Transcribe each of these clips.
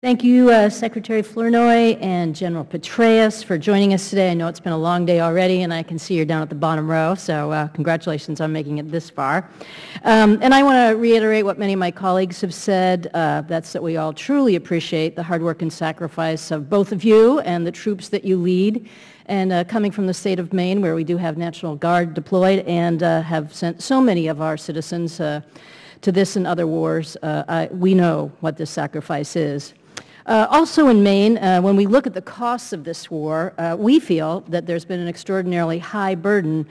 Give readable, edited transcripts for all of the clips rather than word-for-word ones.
Thank you, Secretary Flournoy and General Petraeus, for joining us today. I know it's been a long day already, and I can see you're down at the bottom row, so congratulations on making it this far. And I want to reiterate what many of my colleagues have said. That's that we all truly appreciate the hard work and sacrifice of both of you and the troops that you lead. And coming from the state of Maine, where we do have National Guard deployed and have sent so many of our citizens to this and other wars, we know what this sacrifice is. Also in Maine, when we look at the costs of this war, we feel that there's been an extraordinarily high burden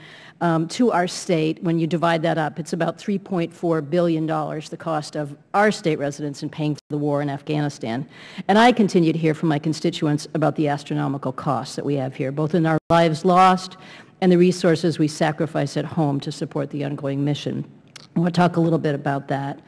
to our state when you divide that up. It's about $3.4 billion, the cost of our state residents in paying for the war in Afghanistan. And I continue to hear from my constituents about the astronomical costs that we have here, both in our lives lost and the resources we sacrifice at home to support the ongoing mission. I want to talk a little bit about that.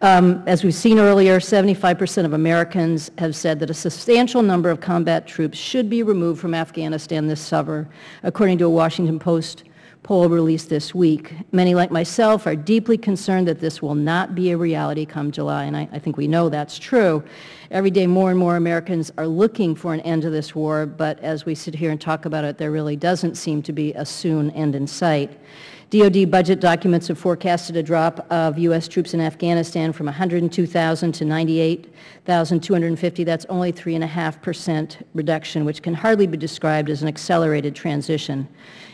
As we've seen earlier, 75% of Americans have said that a substantial number of combat troops should be removed from Afghanistan this summer, according to a Washington Post poll released this week. Many, like myself, are deeply concerned that this will not be a reality come July, and I think we know that's true. Every day, more and more Americans are looking for an end to this war, but as we sit here and talk about it, there really doesn't seem to be a soon end in sight. DoD budget documents have forecasted a drop of U.S. troops in Afghanistan from 102,000 to 98,250. That's only 3.5% reduction, which can hardly be described as an accelerated transition.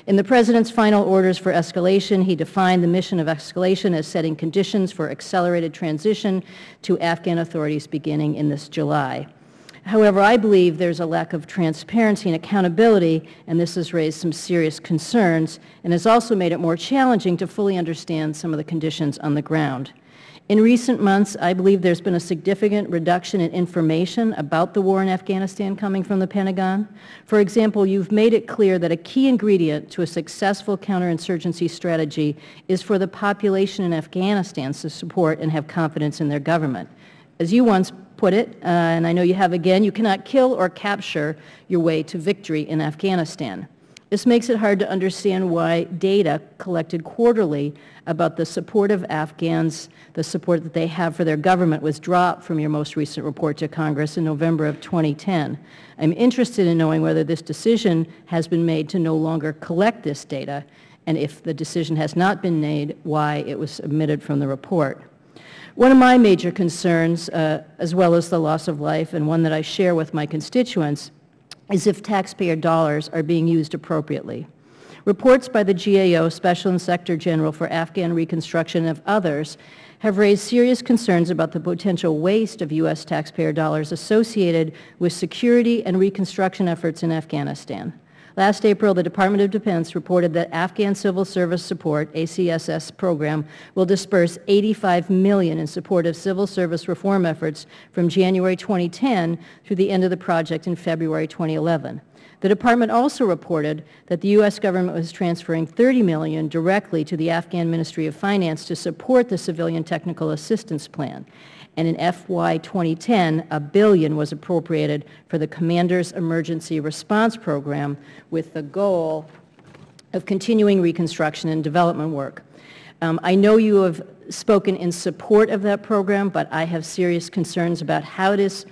In the President's final orders for escalation, he defined the mission of escalation as setting conditions for accelerated transition to Afghan authorities beginning in this July. However, I believe there's a lack of transparency and accountability, and this has raised some serious concerns and has also made it more challenging to fully understand some of the conditions on the ground. In recent months, I believe there's been a significant reduction in information about the war in Afghanistan coming from the Pentagon. For example, you've made it clear that a key ingredient to a successful counterinsurgency strategy is for the population in Afghanistan to support and have confidence in their government. As you once put it, and I know you have again, you cannot kill or capture your way to victory in Afghanistan. This makes it hard to understand why data collected quarterly about the support of Afghans, the support that they have for their government, was dropped from your most recent report to Congress in November of 2010. I'm interested in knowing whether this decision has been made to no longer collect this data, and if the decision has not been made, why it was omitted from the report. One of my major concerns, as well as the loss of life, and one that I share with my constituents, is if taxpayer dollars are being used appropriately. Reports by the GAO, Special Inspector General for Afghan Reconstruction, and others have raised serious concerns about the potential waste of U.S. taxpayer dollars associated with security and reconstruction efforts in Afghanistan. Last April, the Department of Defense reported that Afghan Civil Service Support, ACSS program, will disperse $85 million in support of civil service reform efforts from January 2010 through the end of the project in February 2011. The Department also reported that the U.S. government was transferring $30 million directly to the Afghan Ministry of Finance to support the Civilian Technical Assistance Plan. And in FY 2010, $1 billion was appropriated for the Commander's Emergency Response Program with the goal of continuing reconstruction and development work. I know you have spoken in support of that program, but I have serious concerns about how it is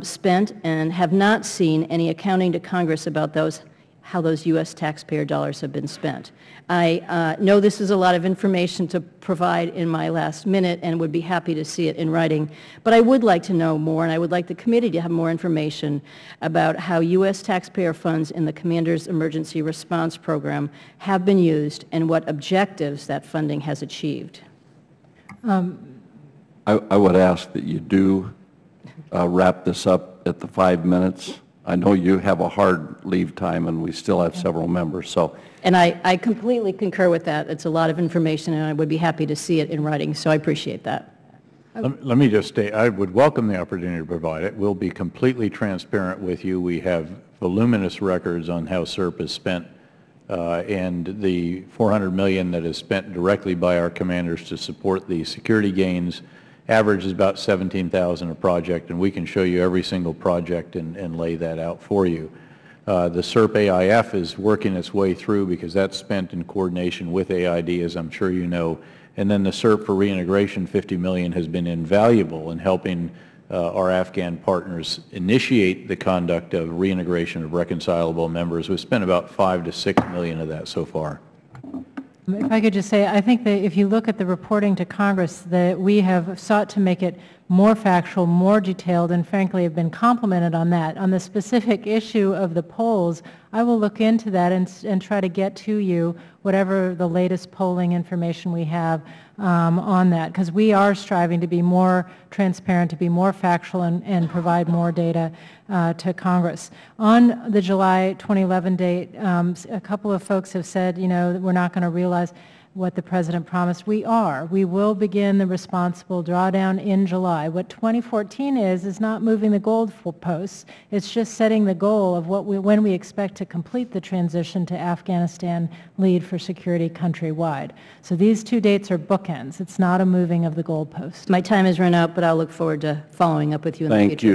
spent and have not seen any accounting to Congress about how those U.S. taxpayer dollars have been spent. I know this is a lot of information to provide in my last minute and would be happy to see it in writing, but I would like to know more, and I would like the committee to have more information about how U.S. taxpayer funds in the Commander's Emergency Response Program have been used and what objectives that funding has achieved. I would ask that you do wrap this up at the 5 minutes. I know you have a hard leave time, and we still have several members. So, and I completely concur with that. It's a lot of information, and I would be happy to see it in writing, so I appreciate that. Let me just state, I would welcome the opportunity to provide it. We'll be completely transparent with you. We have voluminous records on how CERP is spent, and the $400 million that is spent directly by our commanders to support the security gains average is about $17,000 a project, and we can show you every single project and lay that out for you. The CERP AIF is working its way through because that's spent in coordination with AID, as I'm sure you know. And then the CERP for reintegration, $50 million, has been invaluable in helping our Afghan partners initiate the conduct of reintegration of reconcilable members. We've spent about $5 to $6 million of that so far. If I could just say, I think that if you look at the reporting to Congress, that we have sought to make it more factual, more detailed, and frankly have been complimented on that. On the specific issue of the polls, I will look into that and try to get to you whatever the latest polling information we have on that, because we are striving to be more transparent, to be more factual, and provide more data to Congress. On the July 2011 date, a couple of folks have said, you know, we're not going to realize what the President promised. We are. We will begin the responsible drawdown in July. What 2014 is not moving the goalposts. It's just setting the goal of when we expect to complete the transition to Afghanistan lead for security countrywide. So these two dates are bookends. It's not a moving of the goalpost. My time has run out, but I'll look forward to following up with you in the future. Thank you.